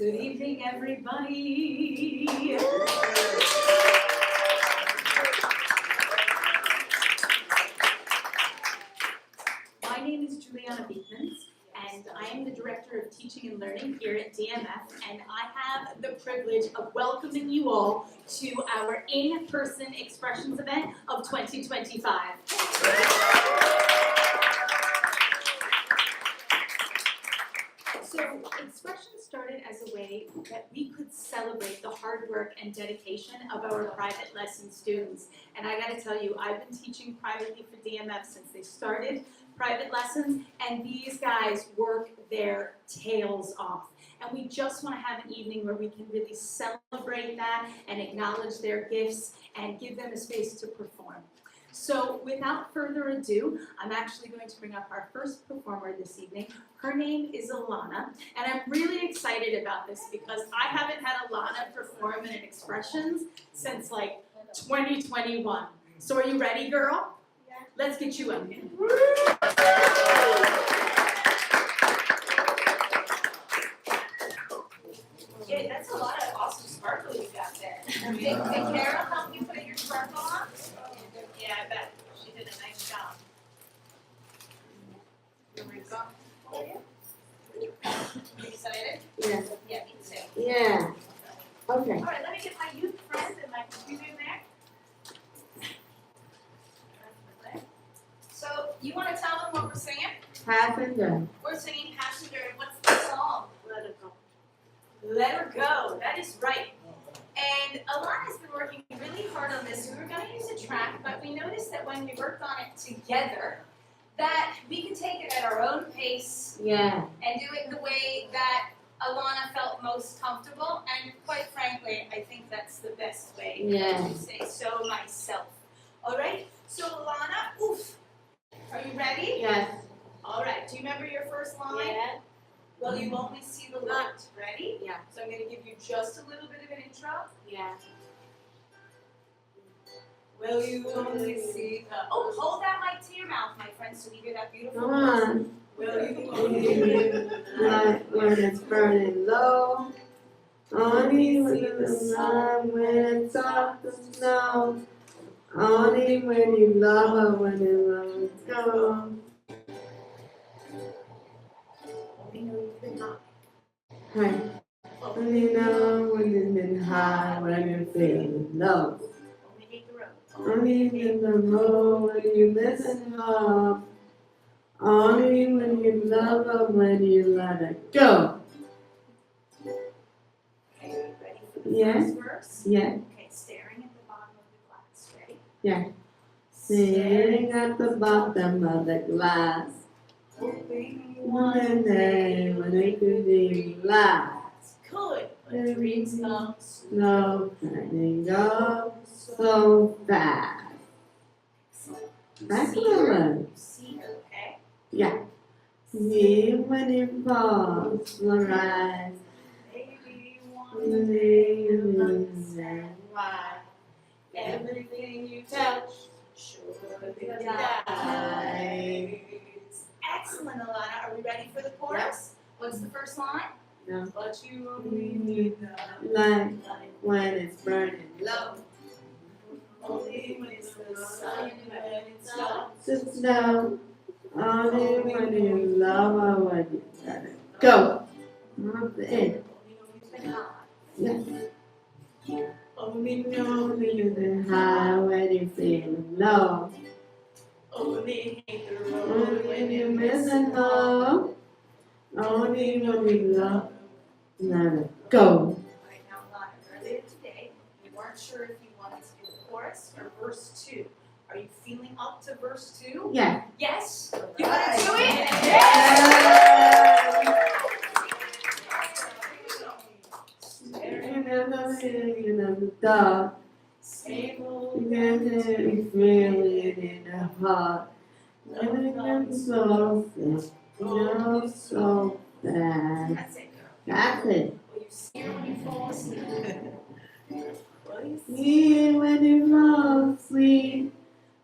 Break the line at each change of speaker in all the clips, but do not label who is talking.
Good evening, everybody. My name is Juliana Beekmans, and I am the Director of Teaching and Learning here at DMF, and I have the privilege of welcoming you all to our in-person Expressions event of 2025. So Expressions started as a way that we could celebrate the hard work and dedication of our private lesson students. And I gotta tell you, I've been teaching privately for DMF since they started private lessons, and these guys work their tails off. And we just want to have an evening where we can really celebrate that and acknowledge their gifts and give them a space to perform. So without further ado, I'm actually going to bring up our first performer this evening. Her name is Alana, and I'm really excited about this because I haven't had Alana perform in Expressions since like 2021. So are you ready, girl? Yeah. Let's get you up here. Yeah, that's a lot of awesome sparkle you got there. Did Carol help you put your sparkle on? Yeah, I bet. She did a nice job. Here we go. You excited?
Yeah.
Yeah, me too.
Yeah. Okay.
All right, let me get my youth friends and my computer in there. So, you want to tell them what we're singing?
Passenger.
We're singing Passenger, and what's the song? Let Her Go. Let Her Go. That is right. And Alana's been working really hard on this. We were going to use a track, but we noticed that when we worked on it together, that we could take it at our own pace
Yeah.
and do it the way that Alana felt most comfortable. And quite frankly, I think that's the best way to say so myself. All right? So Alana, oof. Are you ready?
Yes.
All right. Do you remember your first line?
Yeah.
Well, you only see the light. Ready?
Yeah.
So I'm going to give you just a little bit of an intro.
Yeah.
Will you only see the... Oh, hold that mic to your mouth, my friend, so we hear that beautiful
Come
voice.
on.
Will you only...
Like when it's burning low. Only when the sun, when it's soft as snow. Only when you love her, when you love her, go.
Only know you've been high.
Hey. Only know when you've been high, when you're feeling low.
Only hate the road.
Only in the road when you listen up. Only when you love her, when you let her go.
Okay, are you ready for the
Yeah.
first verse?
Yeah.
Okay, staring at the bottom of the glass. Ready?
Yeah. Sitting at the bottom of the glass.
Hoping
One day when it could be light.
Good. But dreams come
Slow and go so fast. Excellent.
You see her, okay?
Yeah. See when it falls, rise.
Maybe
One day you understand
why everything you touch surely dies. Excellent, Alana. Are we ready for the chorus? What's the first line?
No.
But you only need the
Like when it's burning low.
only when it's the sun when it's dark.
Just know, only when you love her, when you let it go. Not the end.
Only know you've been high.
Yes.
Only know
Only you've been high when you're feeling low.
only hate the road
Only when you're missing home. Only when you love, let it go.
Right now, Alana, earlier today, you weren't sure if you wanted to do the chorus or verse 2. Are you feeling up to verse 2?
Yeah.
Yes? You want to do it?
Staring at the ceiling of the dark.
Same
You
old
can feel it in the heart. Living up so fast, so fast.
That's it, girl.
That's it.
Will you see her when you fall asleep? Will you see
See when you fall asleep,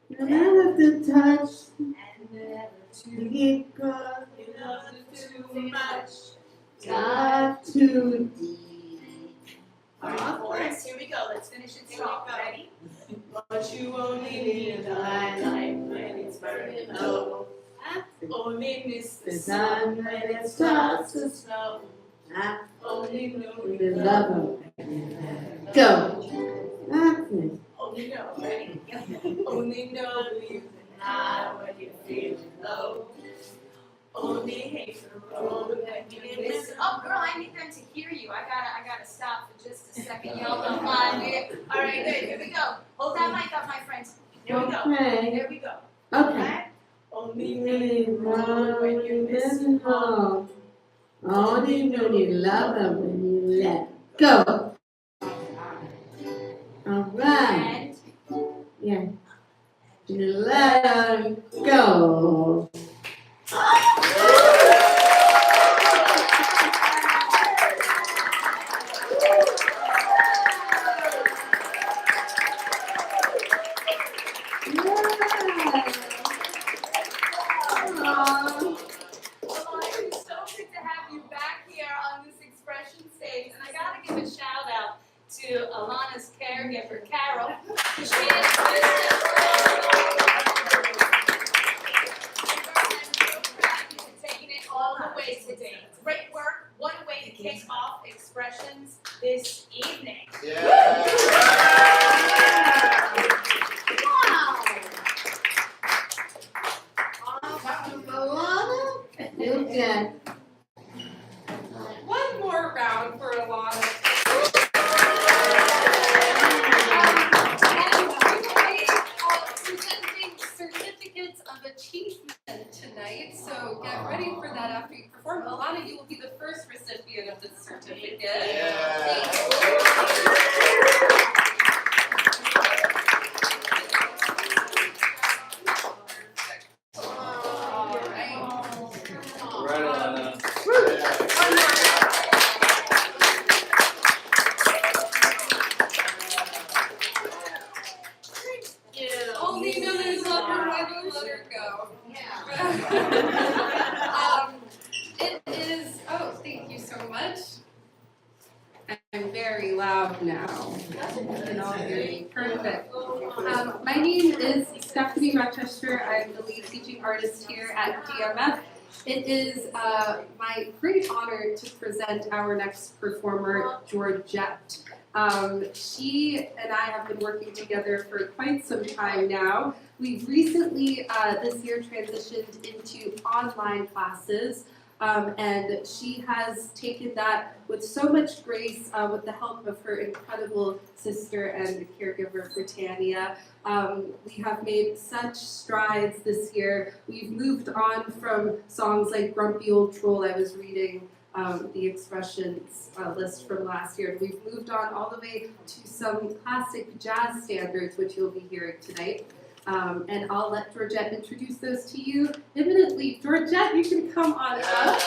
you never to touch,
and never
you
to
get caught.
you love her too much.
Dive too deep.
Alright, chorus, here we go. Let's finish it strong. Ready?
But you only need a light when it's burning low.
Only miss
The sun when it starts to snow. I only know you love her. Go. That's it.
Only know, ready? Only know you high when you're feeling low. Only hate the road when you miss. Oh, girl, I need them to hear you. I gotta stop for just a second. Y'all don't mind me. All right, good. Here we go. Hold that mic up, my friends. Here we go.
Okay.
Here we go.
Okay.
Only
Really love when you listen home. Only when you love her when you let go. Alright.
And
Yeah. You let her go.
it's so good to have you back here on this expression stage. And I gotta give a shout out to Alana's caregiver, Carol, because she is taking it all the way today. Great work. What a way to kick off expressions this evening. Wow.
Okay.
One more round for Alana. And we will be presenting certificates of achievement tonight, so get ready for that after you perform. Alana, you will be the first recipient of this certificate. Only know there's love her when you let her go. It is, oh, thank you so much. I'm very loud now. And all hear me. Perfect. My name is Stephanie Rochester. I'm the lead teaching artist here at DMF. It is my great honor to present our next performer, Georgette. She and I have been working together for quite some time now. We've recently, this year, transitioned into online classes, and she has taken that with so much grace with the help of her incredible sister and caregiver, Britannia. We have made such strides this year. We've moved on from songs like Grumpy Old Troll. I was reading the expressions list from last year. We've moved on all the way to some classic jazz standards, which you'll be hearing tonight. And I'll let Georgette introduce those to you imminently. Georgette, you can come on up.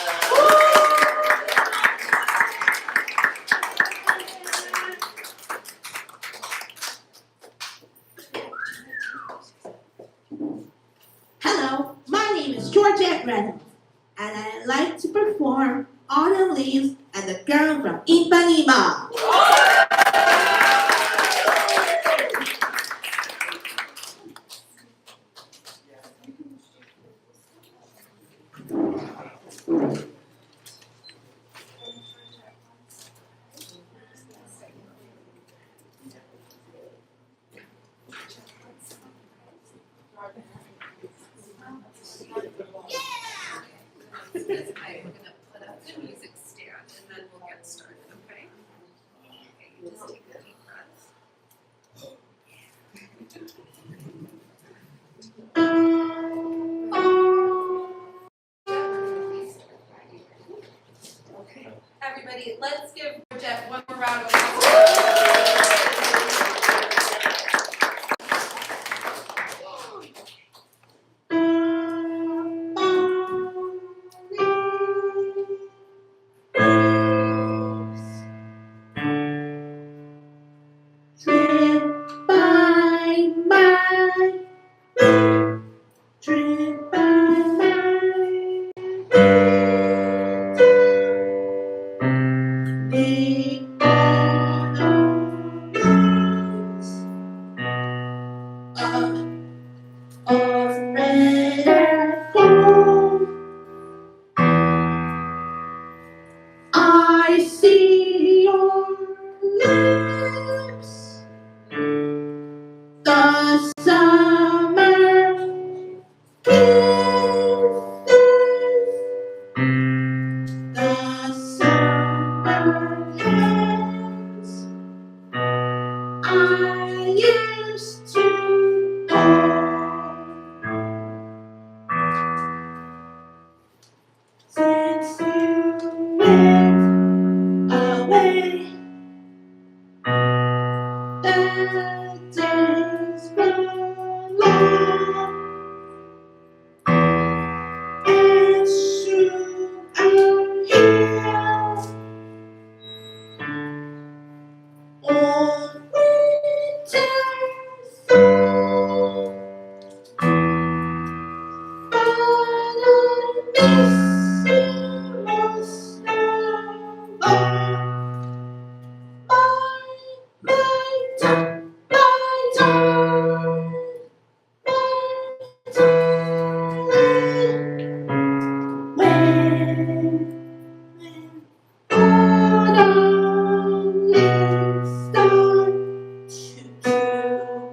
Hello, my name is Georgette Reynolds, and I like to perform Autumn Leaves and the Girl from Ipanema.
We're going to put up the music stand and then we'll get started, okay? Okay, you just take a deep breath. Okay, everybody, let's give Georgette one more round of applause.
Trip by my, trip by my. I see your lips, the summer kisses, the summer hands I used to hold. Since you went away, the days grow long, and soon I'll hear old winter song. But I miss you most of all. My darling, my darling, when autumn leaves start to fall.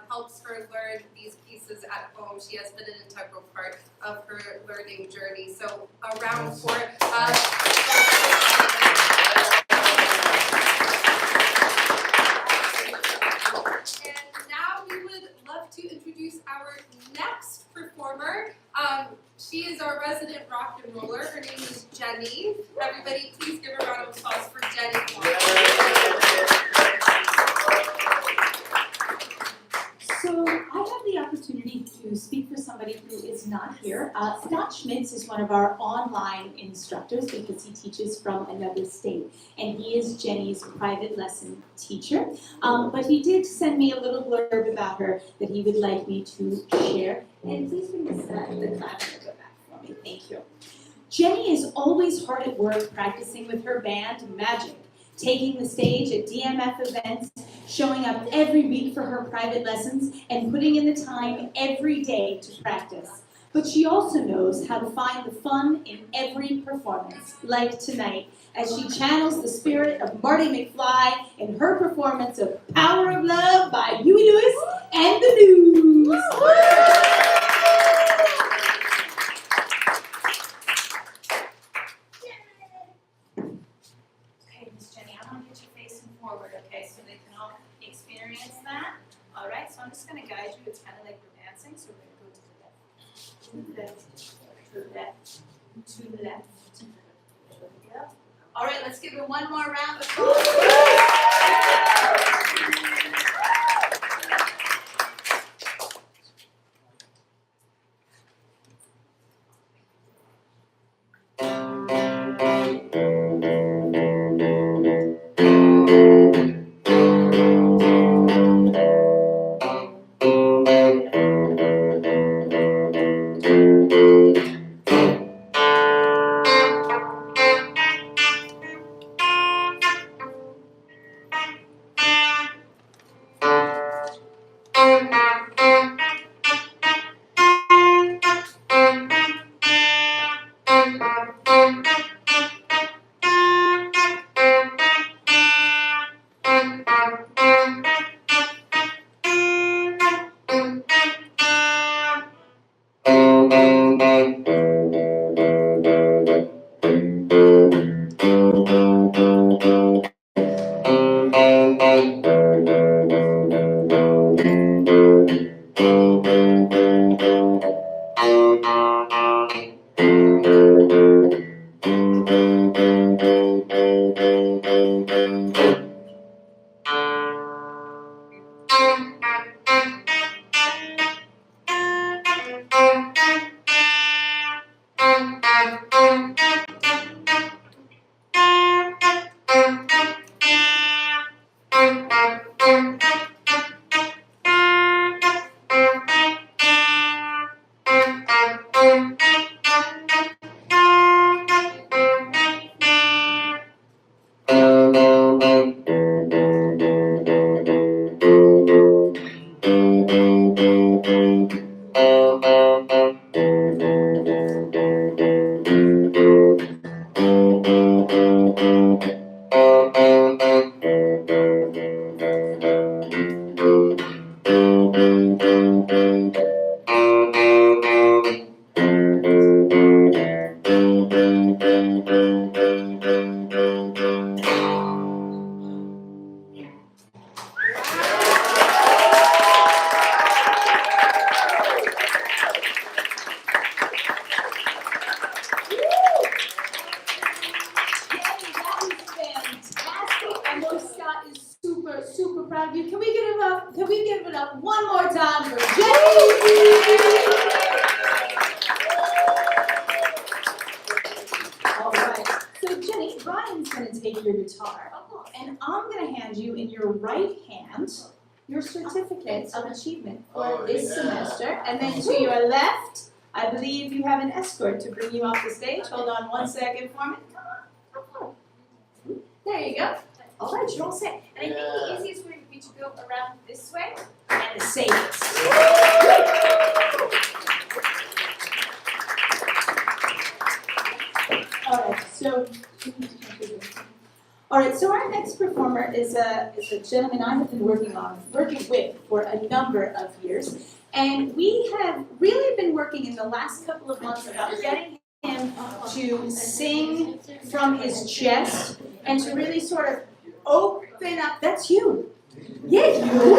helps her learn these pieces at home. She has been an integral part of her learning journey. So a round for And now we would love to introduce our next performer. She is our resident rock and roller. Her name is Jenny. Everybody, please give a round of applause for Jenny.
So
I have the opportunity to speak for somebody who is not here. Scott Schmitz is one of our online instructors because he teaches from another state, and he is Jenny's private lesson teacher. But he did send me a little blurb about her that he would like me to share. And please bring this the clavicle back for me. Thank you. Jenny is always hard at work practicing with her band, Magic, taking the stage at DMF events, showing up every week for her private lessons, and putting in the time every day to practice. But she also knows how to find the fun in every performance, like tonight, as she channels the spirit of Marty McFly in her performance of Power of Love by Huey Lewis and the News. Okay, Miss Jenny, I want to get you facing forward, okay, so they can all experience that. All right, so I'm just going to guide you. It's kind of like we're dancing, so we're going to go to the left, to the left, to the left, to the left. There we go. All right, let's give it one more round of applause. Super proud of you. Can we give it up? Can we give it up one more time for Jenny? All right. So Jenny, Ryan's going to take your guitar, and I'm going to hand you in your right hand your certificate of achievement for this semester, and then to your left, I believe you have an escort to bring you off the stage. Hold on one second for me. Come on. There you go. All right, you're all set. And I think the easiest way would be to go around this way and the safest. All right, so our next performer is a gentleman I have been working with for a number of years. And we have really been working in the last couple of months about getting him to sing from his chest and to really sort of open up. That's you. Yeah, you.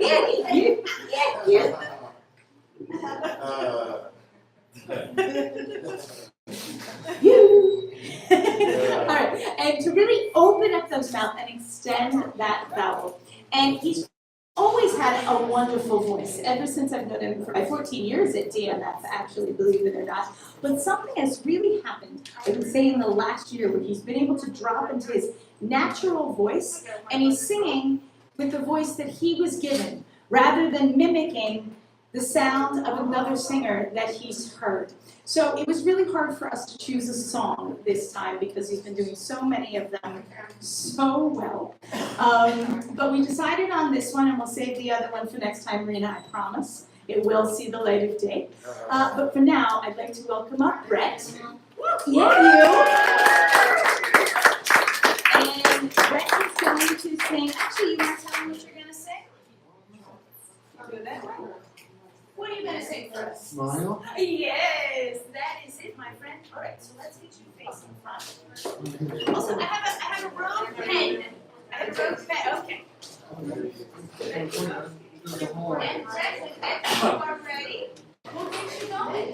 Yeah, you. Yeah, you. You. All right, and to really open up those mouths and extend that vowel. And he's always had a wonderful voice. Ever since I've known him for 14 years at DMF, actually, believe it or not. But something has really happened, I would say, in the last year where he's been able to drop into his natural voice, and he's singing with the voice that he was given, rather than mimicking the sound of another singer that he's heard. So it was really hard for us to choose a song this time because he's been doing so many of them so well. But we decided on this one, and we'll save the other one for next time, Rena, I promise. It will see the light of day. But for now, I'd like to welcome up Brett. Yeah, and Brett is going to sing. Actually, you want to tell me what you're going to sing? Do that way. What are you going to sing for us?
Smile.
Yes, that is it, my friend. All right, so let's get you facing front. Also, I have a rogue pen. I have a rogue pen. Okay. And Brett, if you are ready, we'll get you going.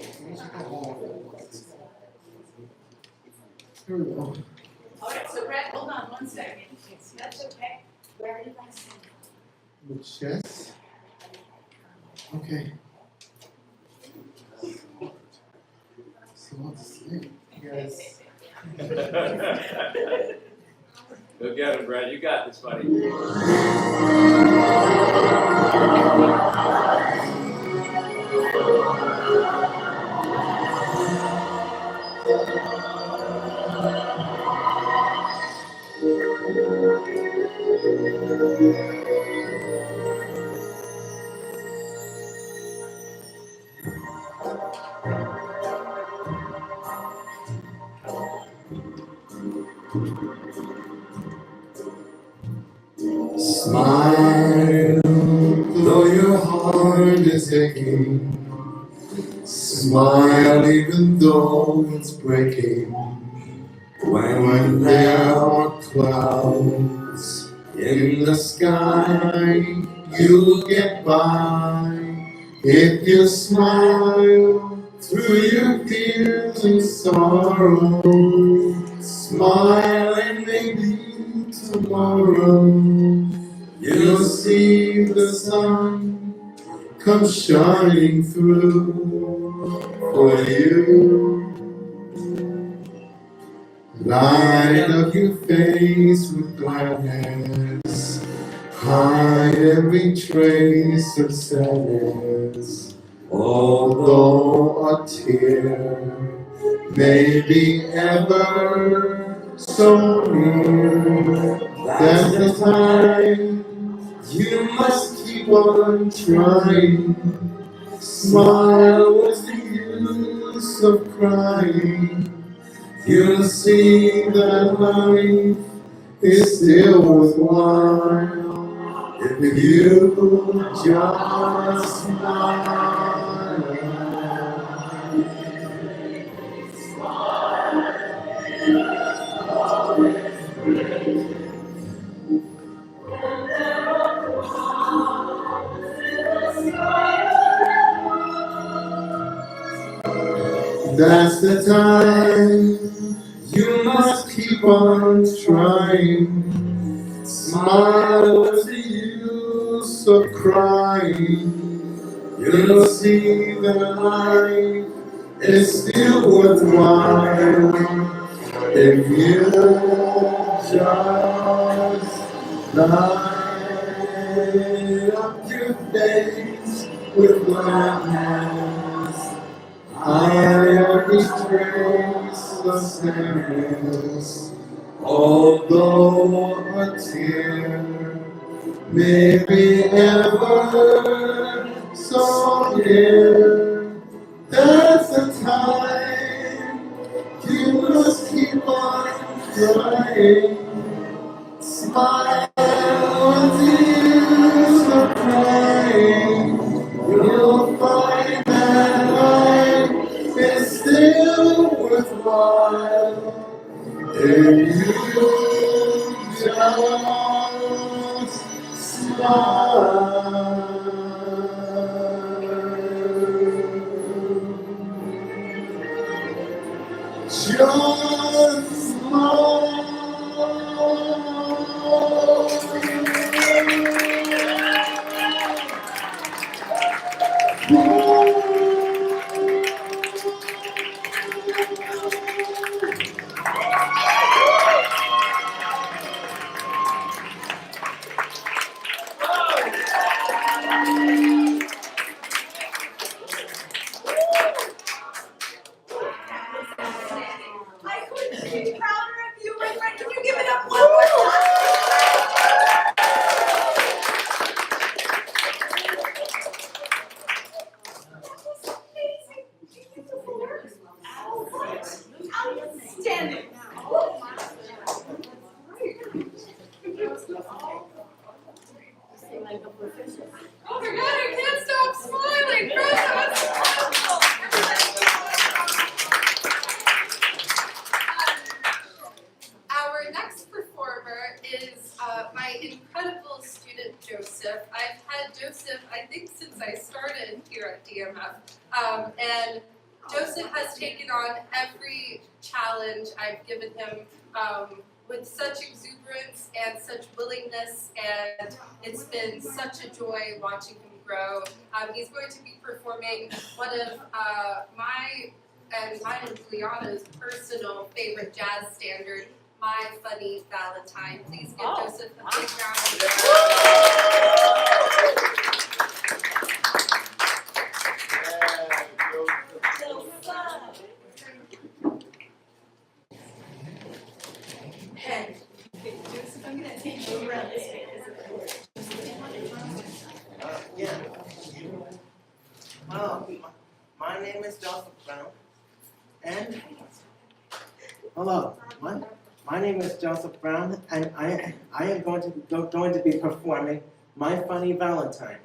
Here we go.
All right, so Brett, hold on 1 second. That's okay. Where are you going to sing?
The chest. Okay. So let's see. Yes.
Go get him, Brad. You got this, buddy.
Smile, though your heart is aching. Smile, even though it's breaking. When there are clouds in the sky, you'll get by. If you smile through your fears and sorrow, smile and maybe tomorrow you'll see the sun come shining through for you. Light up your face with gladness, hide every trace of sadness. Although a tear may be ever so near, that's the time you must keep on trying. Smile, what's the use of crying? You'll see that life is still worthwhile if you just smile. That's the time you must keep on trying. Smile, what's the use of crying? You'll see that life is still worthwhile if you just light up your face with gladness. I every trace of sadness, although a tear may be ever so near. That's the time you must keep on trying. Smile and tears are crying. You'll find that life is still worthwhile if you just smile. Just smile.
I couldn't be prouder of you, my friend. Can you give it up one more time? That was amazing. Beautiful work. Outstanding. Oh my.
Oh my god, I can't stop smiling! That's wonderful! Our next performer is my incredible student Joseph. I've had Joseph, I think, since I started here at DMF. And Joseph has taken on every challenge I've given him with such exuberance and such willingness, and it's been such a joy watching him grow. He's going to be performing one of mine and Liana's personal favorite jazz standard, My Funny Valentine. Please give Joseph a big round of
Hey, Joseph, I'm gonna take you around this way.
Yeah. Hello, my name is Joseph Brown, and hello, my name is Joseph Brown, and I am going to be performing My Funny Valentine.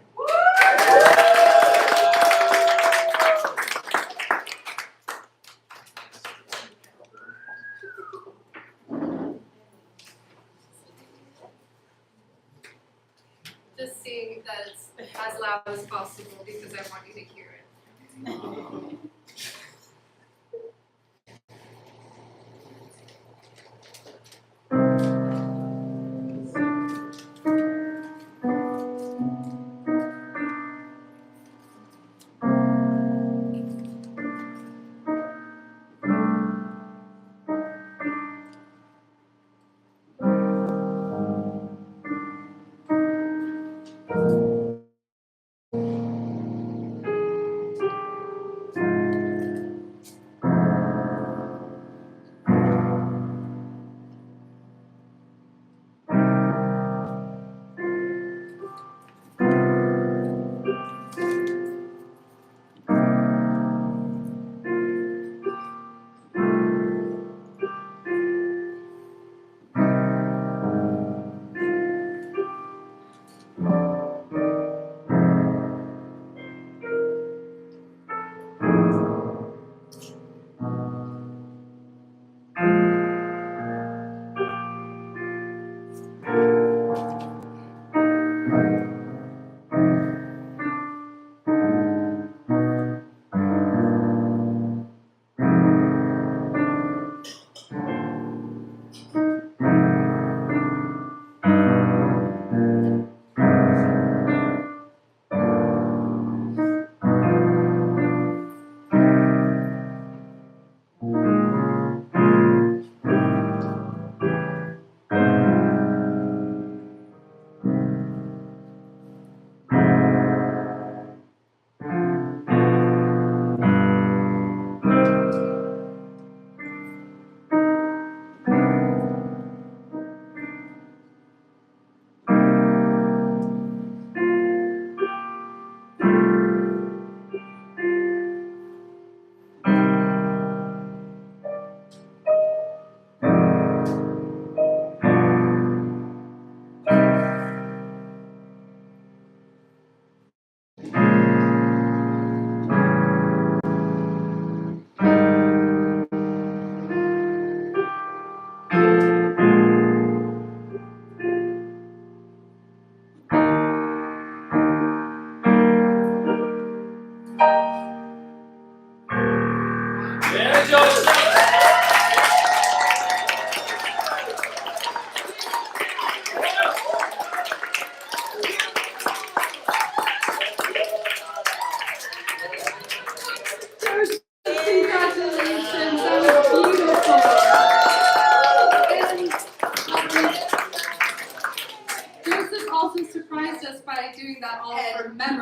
just seeing that it's as loud as possible because I want you to hear it.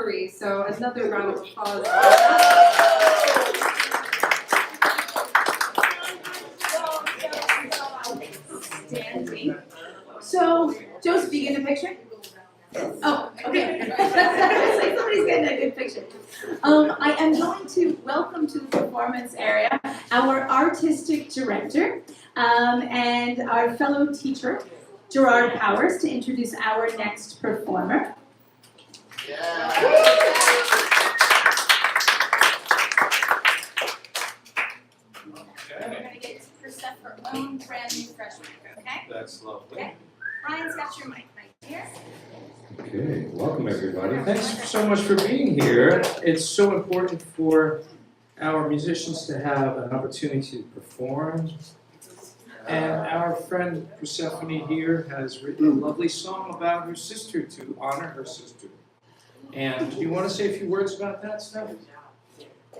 memory, so another round of applause.
Standing. So, Joseph, you get a picture? Oh, okay. It's like somebody's getting a good picture. I am going to welcome to the performance area our artistic director and our fellow teacher, Gerard Powers, to introduce our next performer. We're going to get Krista her own brand new fresh mic, okay?
That's lovely.
Okay. Ryan's got your mic right here.
Okay, welcome everybody. Thanks so much for being here. It's so important for our musicians to have an opportunity to perform. And our friend Persephone here has written a lovely song about her sister to honor her sister. And do you want to say a few words about that, Steph?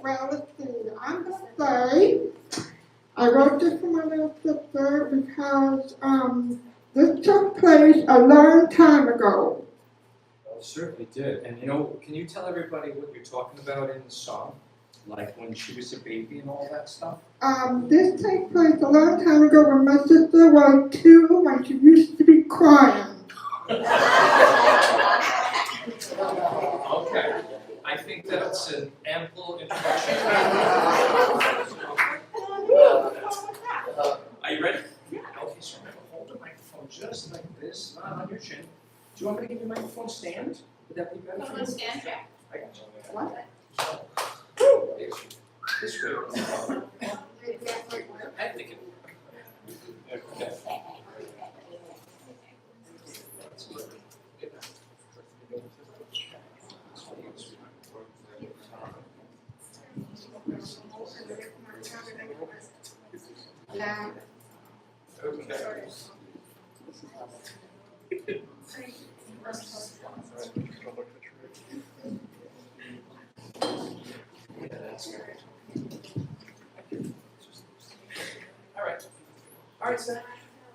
Well, let's see. I'm going to say I wrote this for my little sister because this took place a long time ago.
It certainly did. And you know, can you tell everybody what you're talking about in the song? Like when she was a baby and all that stuff?
This took place a long time ago when my sister was 2 when she used to be crying.
Okay. I think that's an ample introduction. Are you ready? Yeah. Okay, so remember, hold the microphone just like this, not on your chin. Do you want me to give you a microphone stand? Would that be better for you?
Stand here.
I got you.
What?
This way. I think it. Okay. All right, sir.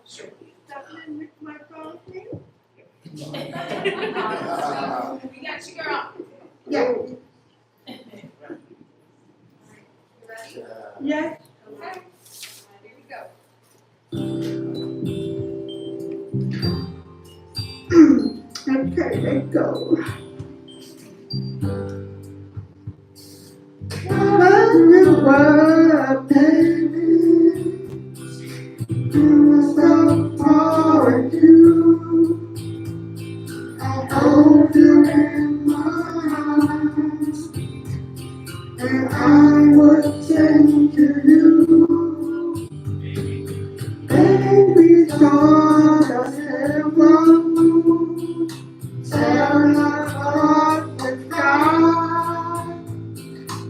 Sure.
We got you, girl.
Yeah.
You ready?
Yes.
Okay. Here we go.
Okay, let's go. When you were baby, you were so forward to. I hold you in my arms, and I would sing to you. Baby, song of heaven, tearing apart the sky.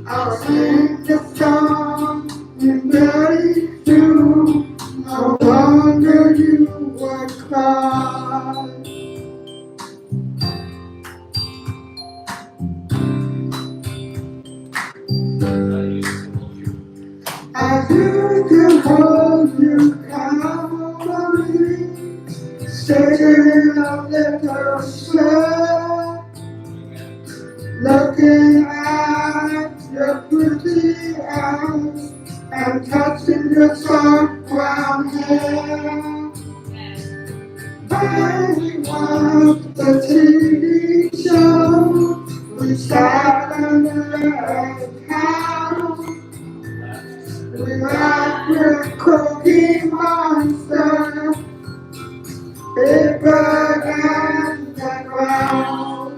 I'll sing the song in 32. No wonder you would cry. I used to hold you calmly, sitting on the doorstep, looking at your pretty eyes and touching your soft brown hair. When we watched the TV show, we sat under a house. We laughed with Cookie Monster, bigger than the ground.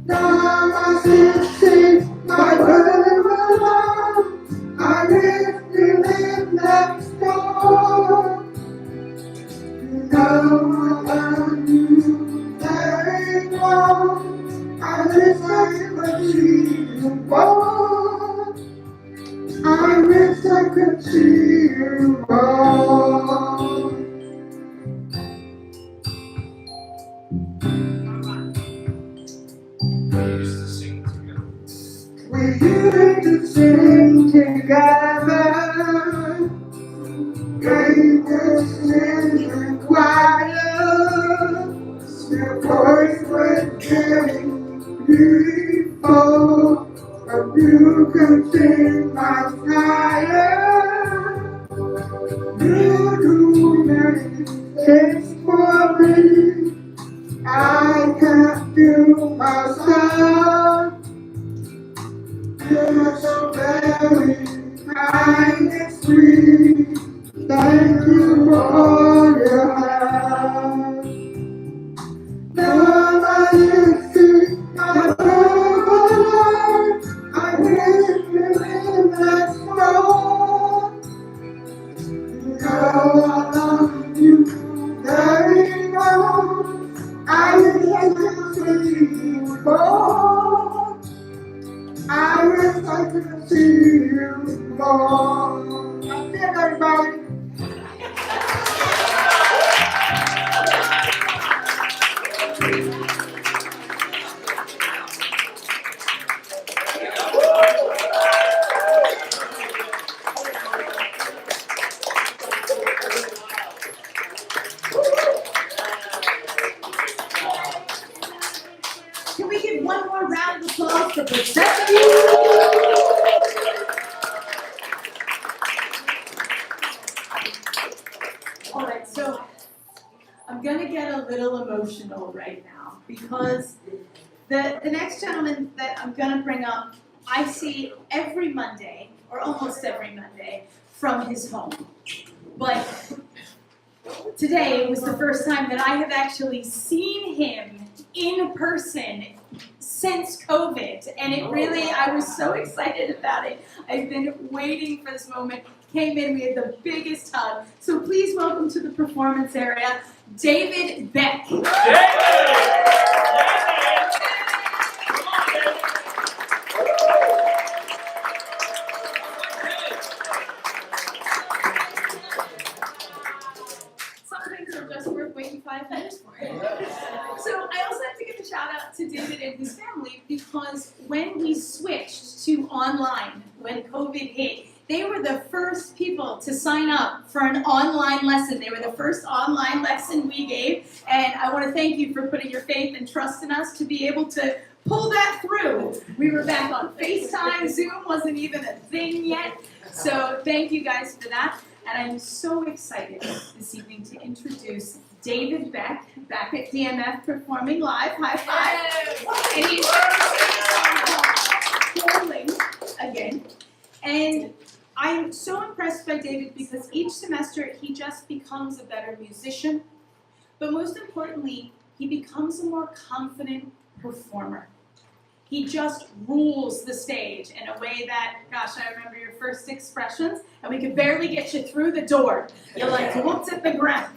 Now my sister, my brother alone, I live to live next door. You know I love you very well. I wish I could see you more. I wish I could see you more. We used to sing together. Rainbows in the choir. Your voice was very before, but you can sing my fire. You do many things for me. I can't do myself. You're so very kind and sweet. Thank you for all your help. Nobody can see my whole life. I wish you in that snow. You know I love you very much. I wish I could see you more. I wish I could see you more. That's it, everybody.
Can we give one more round of applause for Persephone?
All right, so I'm gonna get a little emotional right now because the next gentleman that I'm gonna bring up, I see every Monday, or almost every Monday, from his home. But today was the first time that I have actually seen him in person since COVID, and it really, I was so excited about it. I've been waiting for this moment. Came in, we had the biggest hug. So please welcome to the performance area, David Beck. Some things are just worth waiting 5 minutes for. So I also have to give a shout out to David and his family because when we switched to online, when COVID hit, they were the first people to sign up for an online lesson. They were the first online lesson we gave, and I want to thank you for putting your faith and trust in us to be able to pull that through. We were back on FaceTime, Zoom wasn't even a thing yet, so thank you guys for that. And I'm so excited this evening to introduce David Beck, back at DMF performing live. High five. And he's performing again. And I'm so impressed by David because each semester he just becomes a better musician, but most importantly, he becomes a more confident performer. He just rules the stage in a way that, gosh, I remember your first expressions, and we could barely get you through the door. You like looked at the ground.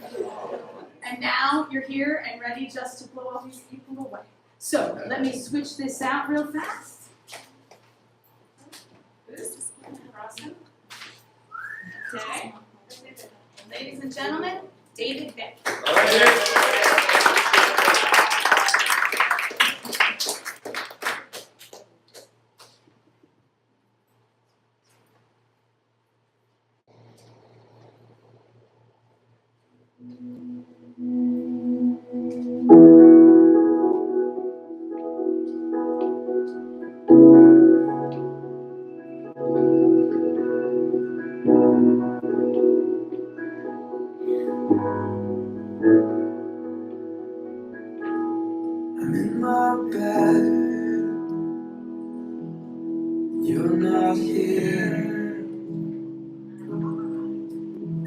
And now you're here and ready just to blow all these people away. So let me switch this out real fast. Awesome. Okay. Ladies and gentlemen, David Beck.
I'm in my bed, you're not here,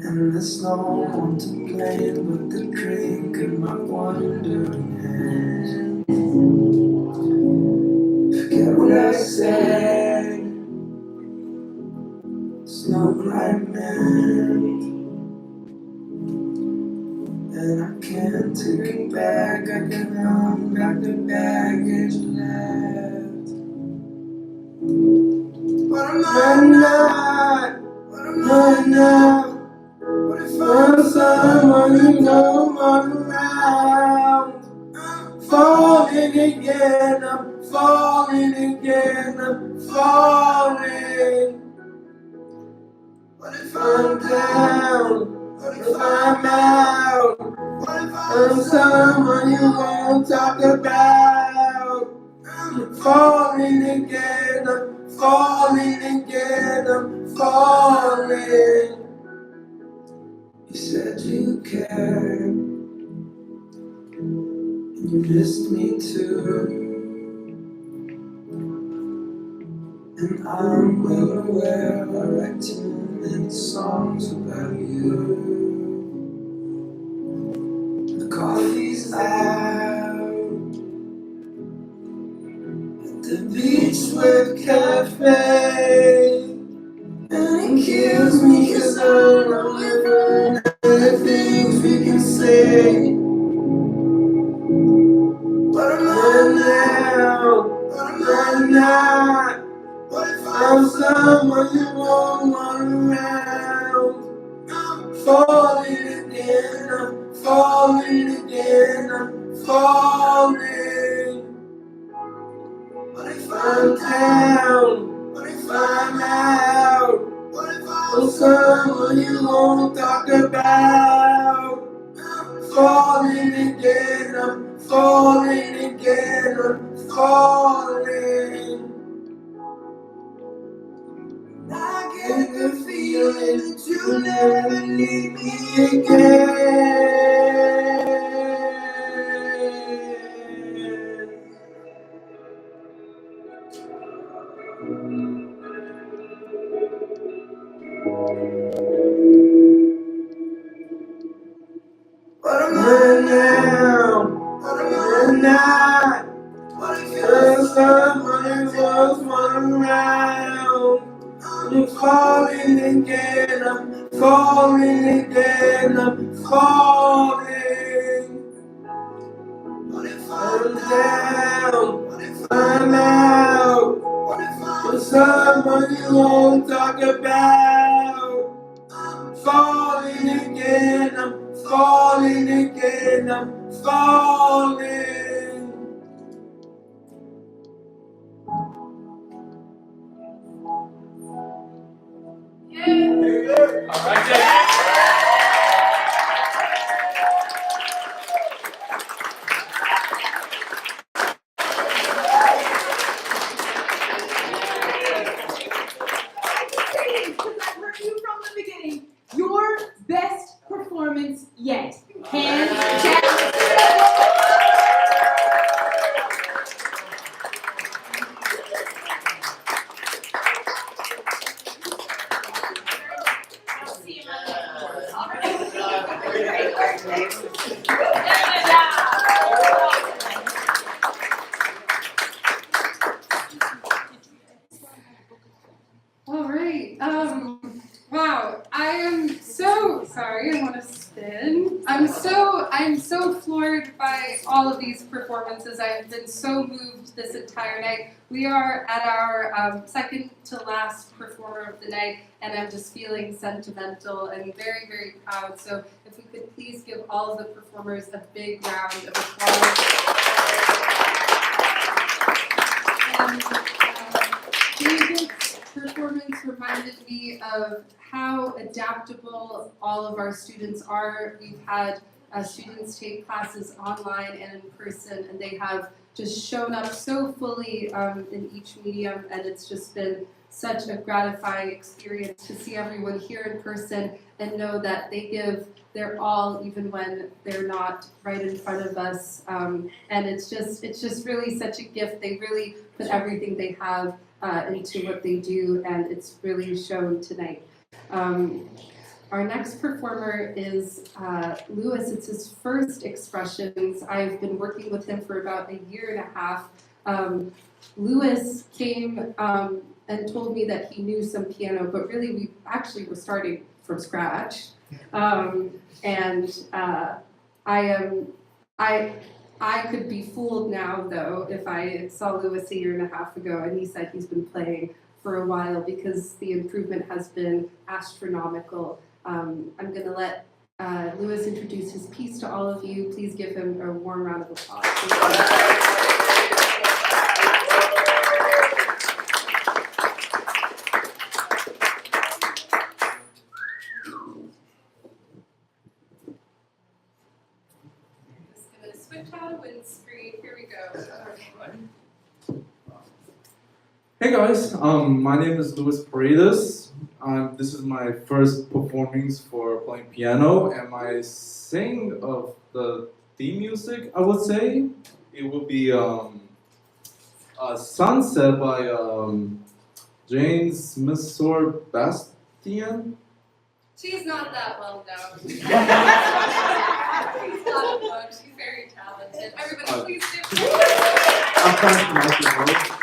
and there's no one to blame but the drink in my wandering hand. Forget what I said, it's not what I meant, and I can't take it back. I can unpack the baggage left. What am I not? What am I now? What if I'm someone you know I'm around? I'm falling again, I'm falling again, I'm falling. What if I'm down? What if I'm out? What if I'm someone you won't talk about? I'm
falling again, I'm falling again, I'm falling. You said you cared, and you missed me too. And I'm well aware I write too many songs about you. The coffee's out at the Beachwood Cafe, and it kills me 'cause I know we've the things we can say. But I'm not now, but I'm not not. What if I'm someone you won't want around? I'm falling again, I'm falling again, I'm falling. What if I'm down? What if I'm out? What if I'm someone you won't talk about? I'm falling again, I'm falling again, I'm falling. I get the feeling that you'll never leave me again. But I'm not now, but I'm not. What if you're someone who was one around? I'm falling again, I'm falling again, I'm falling. What if I'm down? What if I'm out? What if I'm someone you won't talk about? I'm falling again, I'm falling again, I'm falling.
All right, Jay.
Because I've heard you from the beginning. Your best performance yet. Hands down.
All right. Wow. I am so sorry. I want to spin. I'm so floored by all of these performances. I've been so moved this entire night. We are at our second to last performer of the night, and I'm just feeling sentimental and very, very proud. So if we could please give all of the performers a big round of applause. And David's performance reminded me of how adaptable all of our students are. We've had students take classes online and in person, and they have just shown up so fully in each medium, and it's just been such a gratifying experience to see everyone here in person and know that they give their all even when they're not right in front of us. And it's just really such a gift. They really put everything they have into what they do, and it's really shown tonight. Our next performer is Lewis. It's his first Expressions. I've been working with him for about a year and a half. Lewis came and told me that he knew some piano, but really we actually were starting from scratch. I could be fooled now, though, if I saw Lewis a year and a half ago and he said he's been playing for a while, because the improvement has been astronomical. I'm going to let Lewis introduce his piece to all of you. Please give him a warm round of applause. Just going to switch out a windscreen. Here we go.
Hey guys, my name is Luis Paredes. This is my first performance for playing piano, and my sing of the theme music, I would say, it would be Sunset by James Missor Bastian.
She's not that well known. She's not a book. She's very talented. Everybody, please do.
I'm trying to pronounce it right.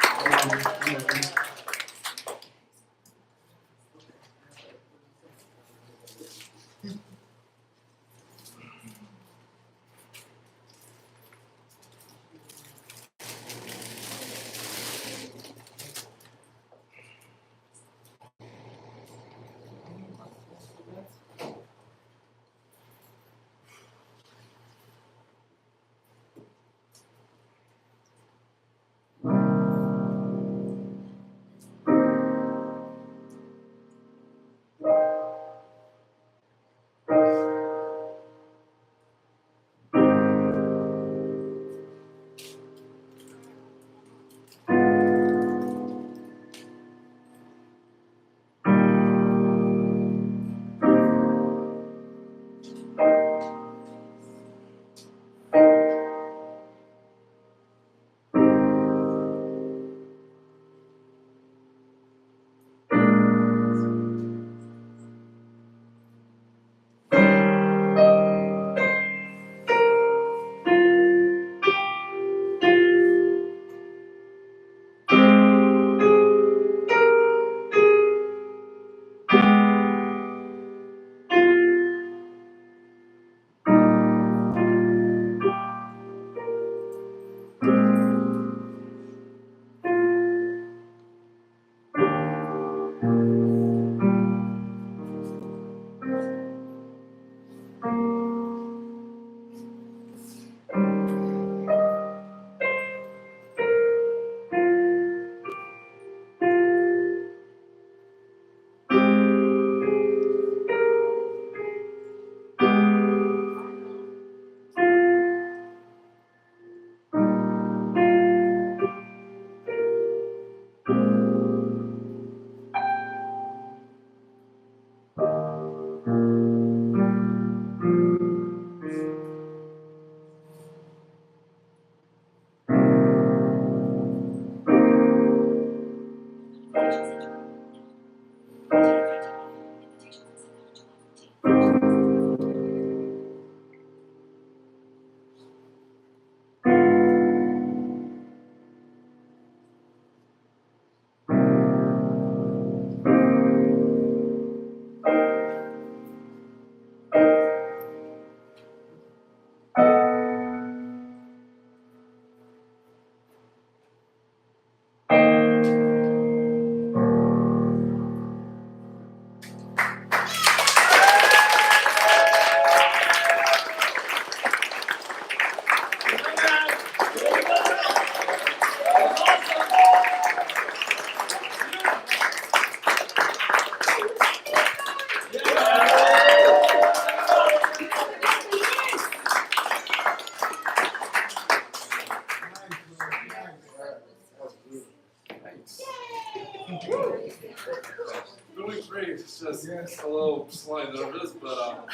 Doing great. It's just a little slightly nervous, but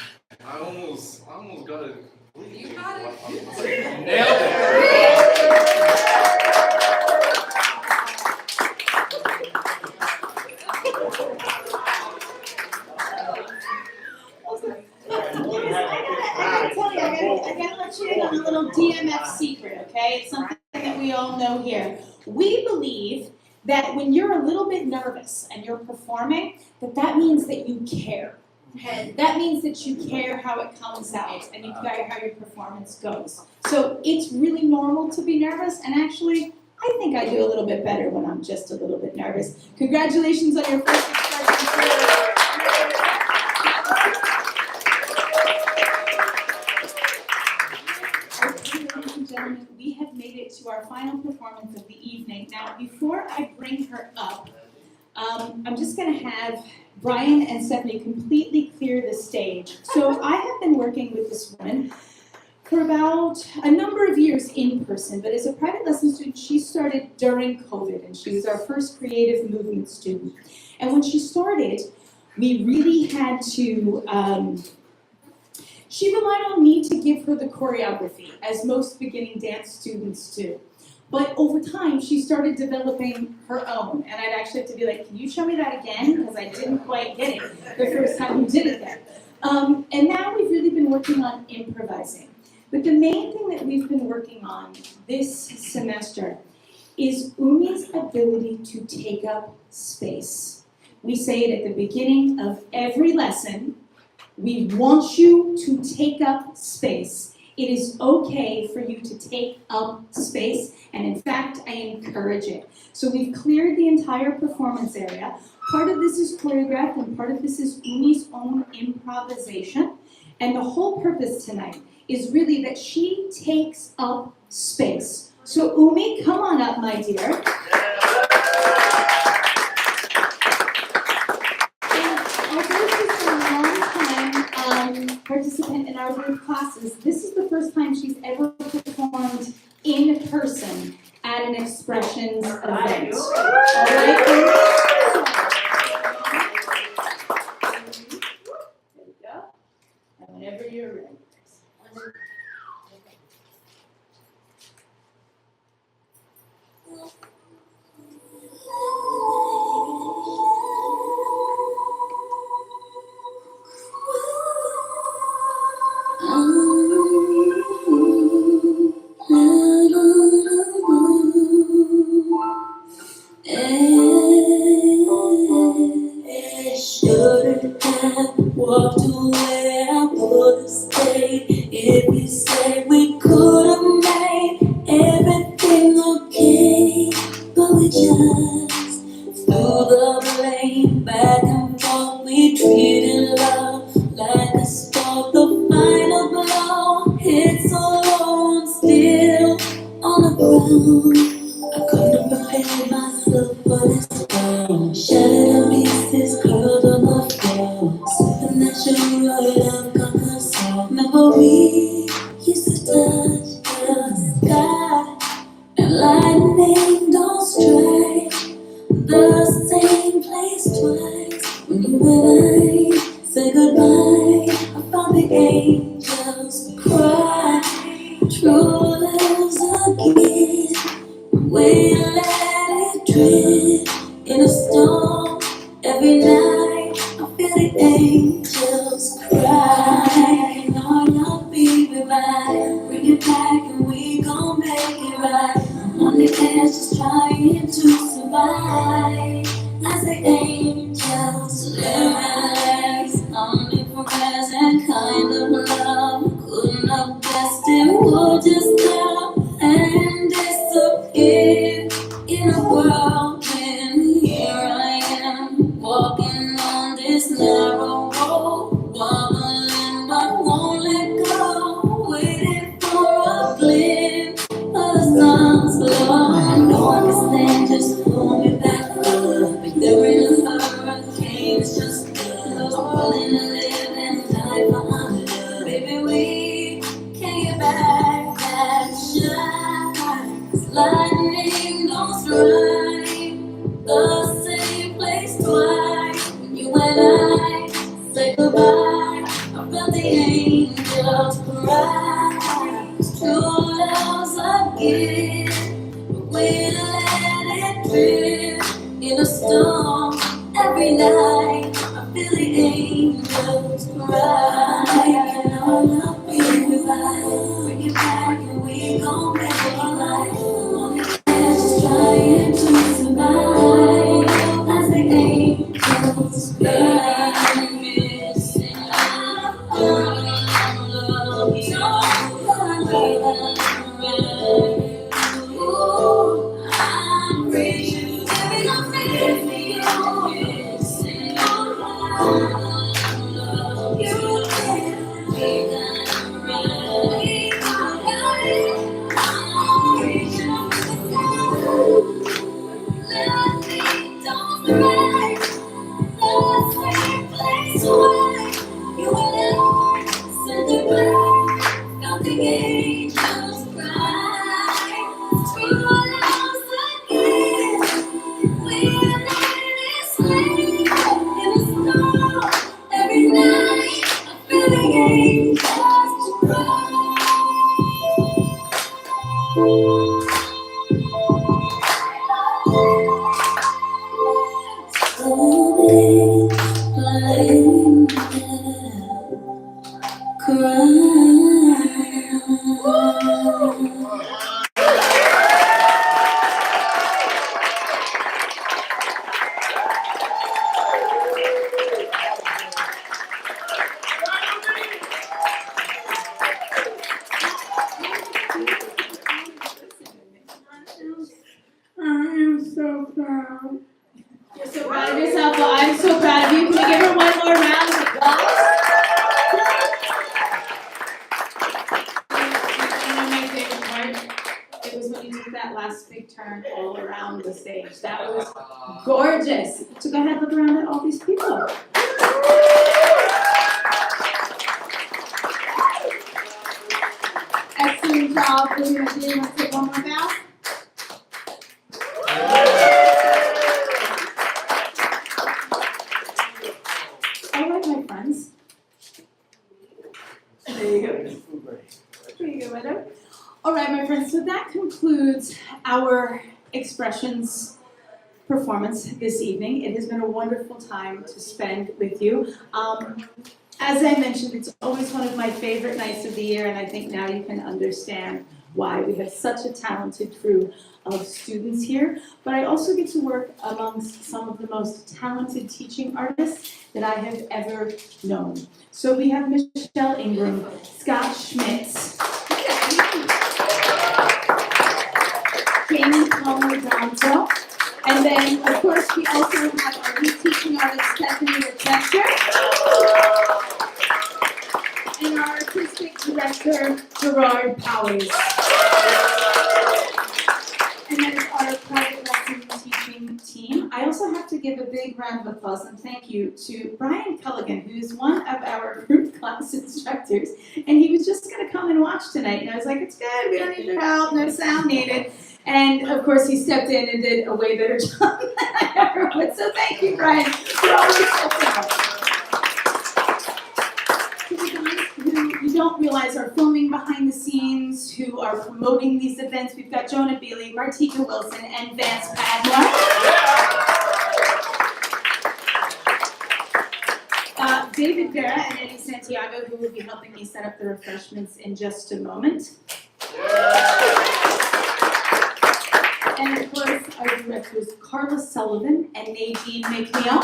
I almost got it.
You got it.
Nailed it.
I gotta let you in on a little DMF secret, okay? It's something that we all know here. We believe that when you're a little bit nervous and you're performing, that means that you care. Okay? That means that you care how it comes out and you care how your performance goes. So it's really normal to be nervous, and actually, I think I do a little bit better when I'm just a little bit nervous. Congratulations on your first expression. Ladies and gentlemen, we have made it to our final performance of the evening. Now, before I bring her up, I'm just going to have Brian and Stephanie completely clear the stage. So I have been working with this woman for about a number of years in person, but as a private lesson student, she started during COVID, and she was our first creative movement student. And when she started, we really had to, she relied on me to give her the choreography, as most beginning dance students do. But over time, she started developing her own, and I'd actually have to be like, can you show me that again? Because I didn't quite get it the first time you did it there. And now we've really been working on improvising. But the main thing that we've been working on this semester is Umi's ability to take up space. We say it at the beginning of every lesson. We want you to take up space. It is okay for you to take up space, and in fact, I encourage it. So we've cleared the entire performance area. Part of this is choreographed, and part of this is Umi's own improvisation. And the whole purpose tonight is really that she takes up space. So Umi, come on up, my dear. Participant in our group classes, this is the first time she's ever performed in person at an Expressions event. All right? There you go. And whenever you're ready.
Shouldn't have walked away, I would've stayed. If you say we could've made everything okay, but we just threw the blame back and forth. We treated love like a sport. The final blow hit so low, I'm still on the ground. I couldn't have prepared myself for this world. Shattered in pieces, curled on the floor. Supernatural love conquers all. Remember we used to touch the sky, and lightning don't strike the same place twice. When you and I say goodbye, I found the angels cry. True love's a gift. We let it drift in a storm. Every night I feel the angels cry. And our love be revived. Bring it back and we gon' make it right. I'm on the edge just trying to survive. As the angels relax, omnipresent kind of love. Couldn't have guessed it would just stop and disappear in a whirlwind. Here I am, walking on this narrow road, wobbling but won't let go, waiting for a glimpse of the sun's glow. I know I can stand, just pull me back up. If there ain't a hurricane, it's just us. I'm willing to live and die for our love. Baby, we can't get back that shine. 'Cause lightning don't strike the same place twice. When you and I say goodbye, I felt the angels cry. 'Cause true love's a gift, but we let it drift in a storm. Every night I feel the angels cry. And our love be revived. Bring it back and we gon' make it right. On the edge just trying to survive. As the angels cry. Missing our love. Ooh, I'm reaching, giving up for you. Missing holding, playing now, cry.
I am so proud.
You're so proud of yourself. Well, I'm so proud of you. Can we give her one more round of applause? You know my favorite part? It was when you took that last big turn all around the stage. That was gorgeous. So go ahead, look around at all these people. Excellent job. Do you want to take one more bow? All right, my friends. There you go. There you go, madam. All right, my friends, so that concludes our Expressions performance this evening. It has been a wonderful time to spend with you. As I mentioned, it's always one of my favorite nights of the year, and I think now you can understand why. We have such a talented crew of students here, but I also get to work amongst some of the most talented teaching artists that I have ever known. So we have Michelle Ingram, Scott Schmitz, Jamie Palmer-Donto, and then, of course, we also have our lead teaching artist, Stephanie Richester, and our artistic director, Gerard Powers. And that is our private lesson teaching team. I also have to give a big round of applause and thank you to Brian Culligan, who is one of our group class instructors. And he was just going to come and watch tonight. And I was like, it's good, we don't need your help, no sound needed. And of course, he stepped in and did a way better job than I ever would. So thank you, Brian, for all your support. You don't realize are filming behind the scenes, who are promoting these events. We've got Jonah Bealey, Martika Wilson, and Vance Padmore. David Vera and Eddie Santiago, who will be helping me set up the refreshments in just a moment. And of course, our directors, Carla Sullivan and Nadine McNeil.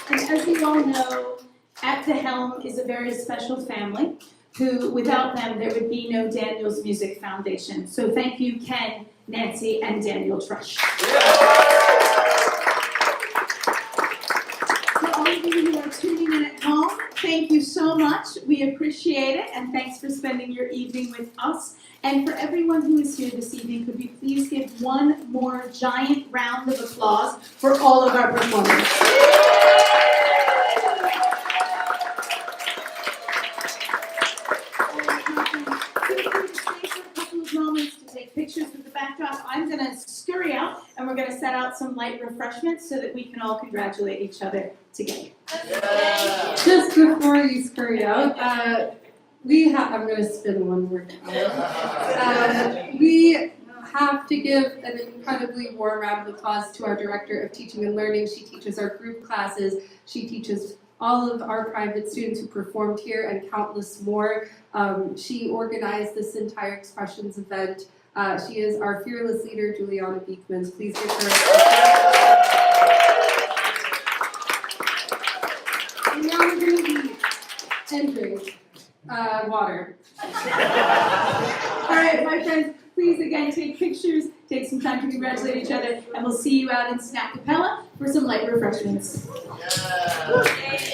And as you all know, at the helm is a very special family who, without them, there would be no Daniel's Music Foundation. So thank you, Ken, Nancy, and Daniel Trush. For all of you who are tuning in at home, thank you so much. We appreciate it, and thanks for spending your evening with us. And for everyone who is here this evening, could we please give one more giant round of applause for all of our performers. Moments to take pictures with the backdrop. I'm going to scurry out and we're going to set out some light refreshments so that we can all congratulate each other together.
Just before you scurry out, I'm going to spin one more time. We have to give an incredibly warm round of applause to our Director of Teaching and Learning. She teaches our group classes. She teaches all of our private students who performed here and countless more. She organized this entire Expressions event. She is our fearless leader, Juliana Beekmans. Please give her a And now we're going to be entering water. All right, my friends, please again take pictures, take some time to congratulate each other, and we'll see you out in Snap Capella for some light refreshments. Yeah.